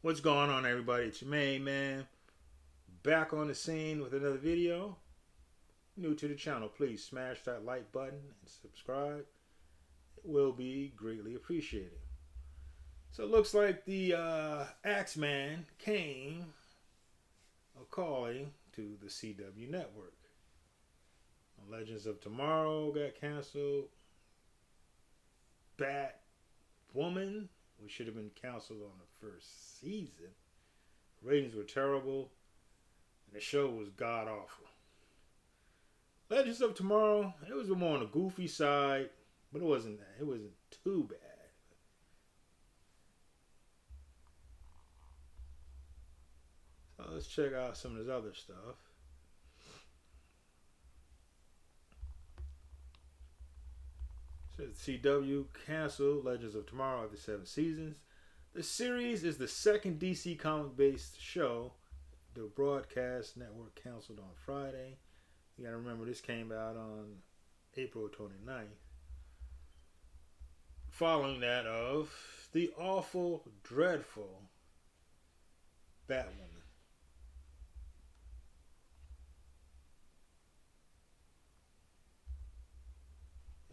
What's going on, everybody? It's your main man back on the scene with another video. New to the channel, please smash that like button and subscribe. It will be greatly appreciated. So it looks like the Axeman came a calling to the CW network. Legends of Tomorrow got canceled. Batwoman, which should have been canceled on the first season. Ratings were terrible, and the show was god awful. Legends of Tomorrow, it was more on the goofy side, but it wasn't too bad. So let's check out some of this other stuff. So CW canceled Legends of Tomorrow after 7 seasons. The series is the second DC comic-based show the broadcast network canceled on Friday. You gotta remember, this came out on April 29th. Following that of the awful, dreadful Batwoman.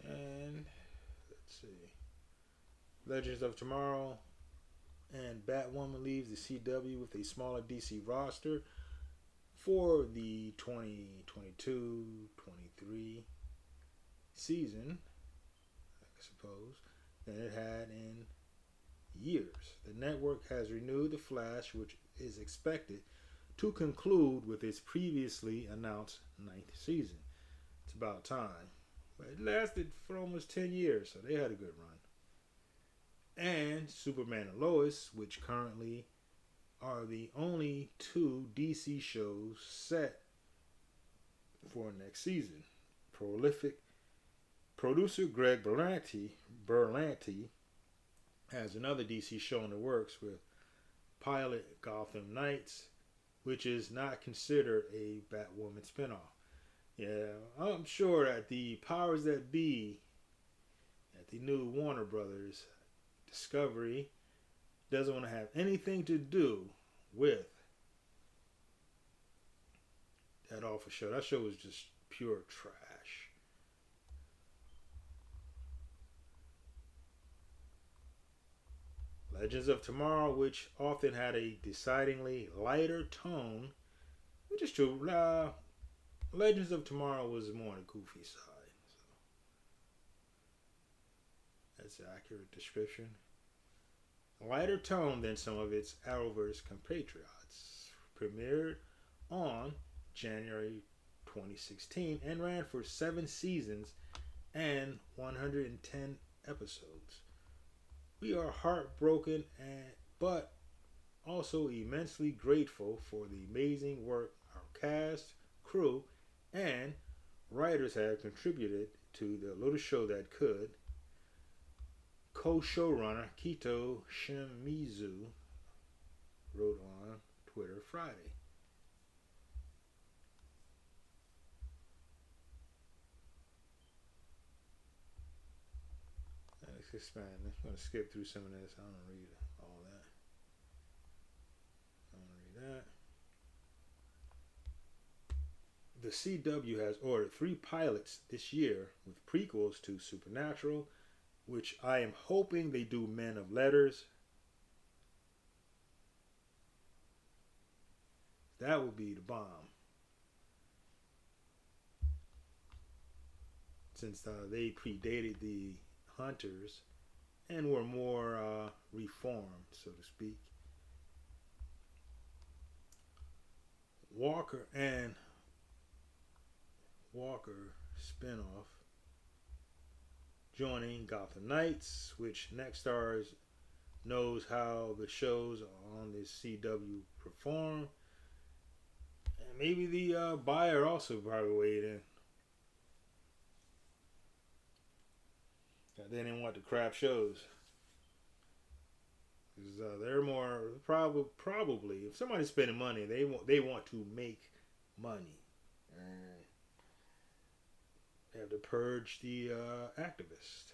And let's see. Legends of Tomorrow and Batwoman leaves the CW with a smaller DC roster for the 2022-23 season, I suppose, than it had in years. The network has renewed The Flash, which is expected to conclude with its previously announced 9th season. It's about time. But it lasted for almost 10 years, so they had a good run. And Superman and Lois, which currently are the only 2 DC shows set for next season. Prolific producer Greg Berlanti has another DC show in the works with pilot Gotham Knights, which is not considered a Batwoman spinoff. Yeah, I'm sure that the powers that be at the new Warner Brothers Discovery doesn't want to have anything to do with that awful show. That show was just pure trash. Legends of Tomorrow, which often had a decidedly lighter tone, which is true. Legends of Tomorrow was more on the goofy side. So that's an accurate description. Lighter tone than some of its Arrowverse compatriots. Premiered on January 2016 and ran for 7 seasons and 110 episodes. We are heartbroken but also immensely grateful for the amazing work our cast, crew, and writers have contributed to the little show that could. Co-showrunner Kito Shimizu wrote on Twitter Friday. Let's expand. I'm going to skip through some of this. I don't read all that. I don't read that. The CW has ordered 3 pilots this year with prequels to Supernatural, which I am hoping they do Men of Letters. That would be the bomb. Since they predated the Hunters and were more reformed, so to speak. Walker spinoff joining Gotham Knights, which next stars knows how the shows on the CW perform. And maybe the buyer also probably weighed in. They didn't want the crap shows. Because they're more probably if somebody's spending money, they want to make money. They have to purge the activist.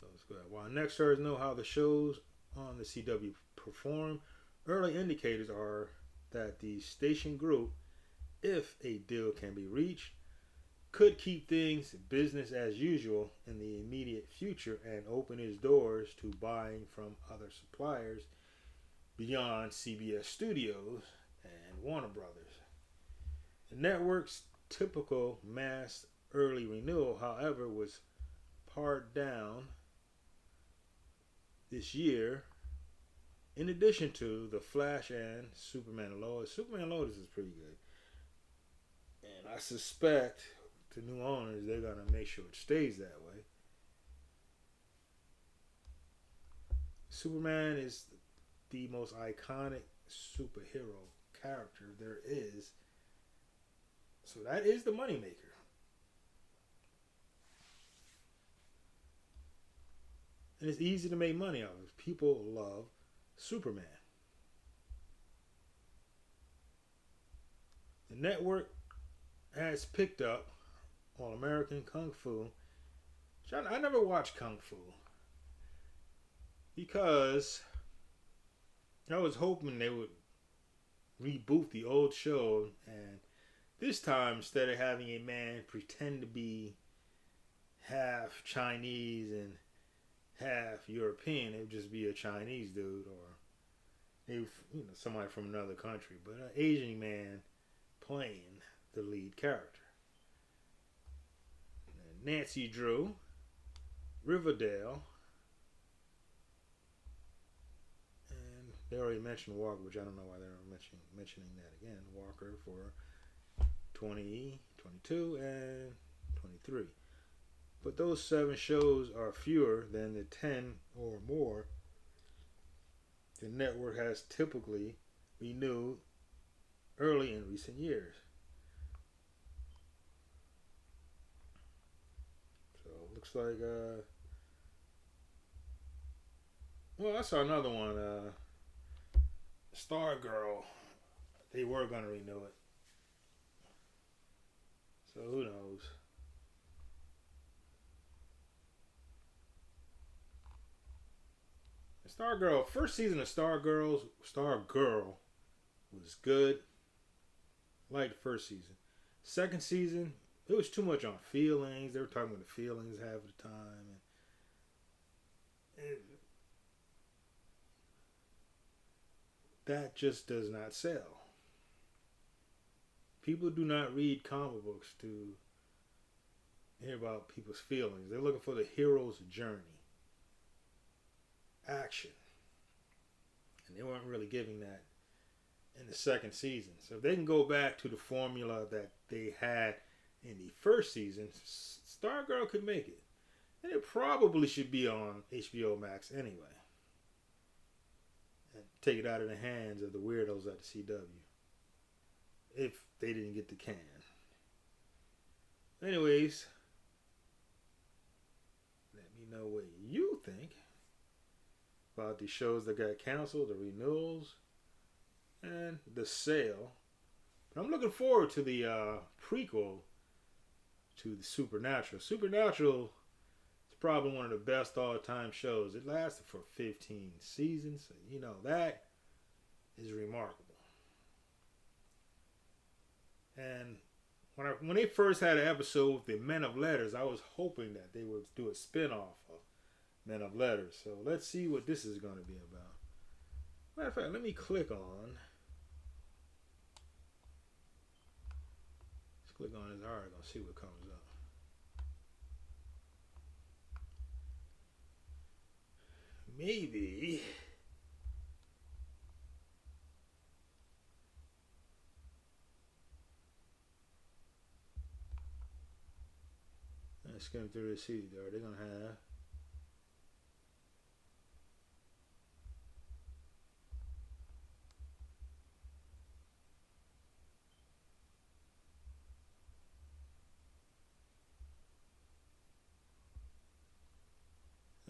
So While networks know how the shows on the CW perform, early indicators are that the station group, if a deal can be reached, could keep things business as usual in the immediate future and open its doors to buying from other suppliers beyond CBS Studios and Warner Brothers. The network's typical mass early renewal, however, was pared down this year. In addition to The Flash and Superman and Lois. Superman and Lois is pretty good. And I suspect the new owners, they're going to make sure it stays that way. Superman is the most iconic superhero character there is. So that is the moneymaker. And it's easy to make money out of it. People love Superman. The network has picked up on American Kung Fu. I never watched Kung Fu because I was hoping they would reboot the old show, and this time, instead of having a man pretend to be half Chinese and half European, it would just be a Chinese dude or somebody from another country, but an Asian man playing the lead character. And Nancy Drew, Riverdale, and they already mentioned Walker, which I don't know why they're mentioning that again. Walker for 2022 and 23. But those 7 shows are fewer than the 10 or more the network has typically renewed early in recent years. So it looks like, I saw another one, Stargirl. They were going to renew it. So who knows? Stargirl, first season of Stargirl was good. Liked the first season. Second season, it was too much on feelings. They were talking about the feelings half the time. And that just does not sell. People do not read comic books to hear about people's feelings. They're looking for the hero's journey. Action. And they weren't really giving that in the second season. So if they can go back to the formula that they had in the first season, Stargirl could make it. And it probably should be on HBO Max anyway. And take it out of the hands of the weirdos at the CW. If they didn't get the can. Anyways, let me know what you think about the shows that got canceled, the renewals, and the sale. But I'm looking forward to the prequel to the Supernatural. Supernatural is probably one of the best all-time shows. It lasted for 15 seasons. That is remarkable. And when they first had an episode with the Men of Letters, I was hoping that they would do a spin-off of Men of Letters. So let's see what this is going to be about. Matter of fact, let me click on. Let's click on his article and see what comes up. Maybe. Let's skim through the see. Are they going to have?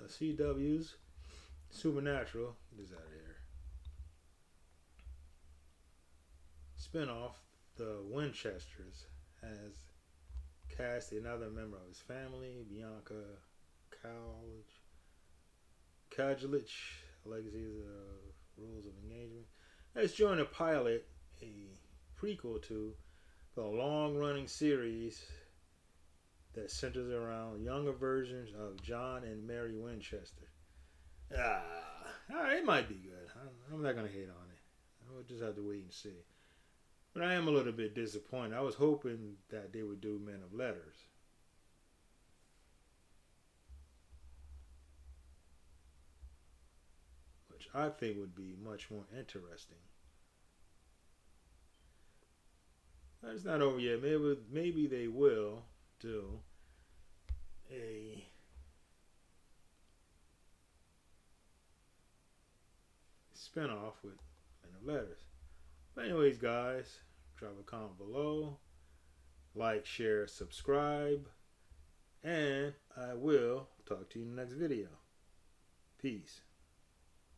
CW's Supernatural. Get this out of here. Spinoff, The Winchesters, has cast another member of his family, Bianca College, Untitled Legacies of Rules of Engagement. Let's join a pilot, a prequel to the long-running series that centers around younger versions of John and Mary Winchester. It might be good. I'm not gonna hate on it. We'll just have to wait and see. But I am a little bit disappointed. I was hoping that they would do Men of Letters. Which I think would be much more interesting. But it's not over yet. Maybe they will do a spinoff with Men of Letters. But anyways, guys, drop a comment below. Like, share, subscribe. And I will talk to you in the next video. Peace.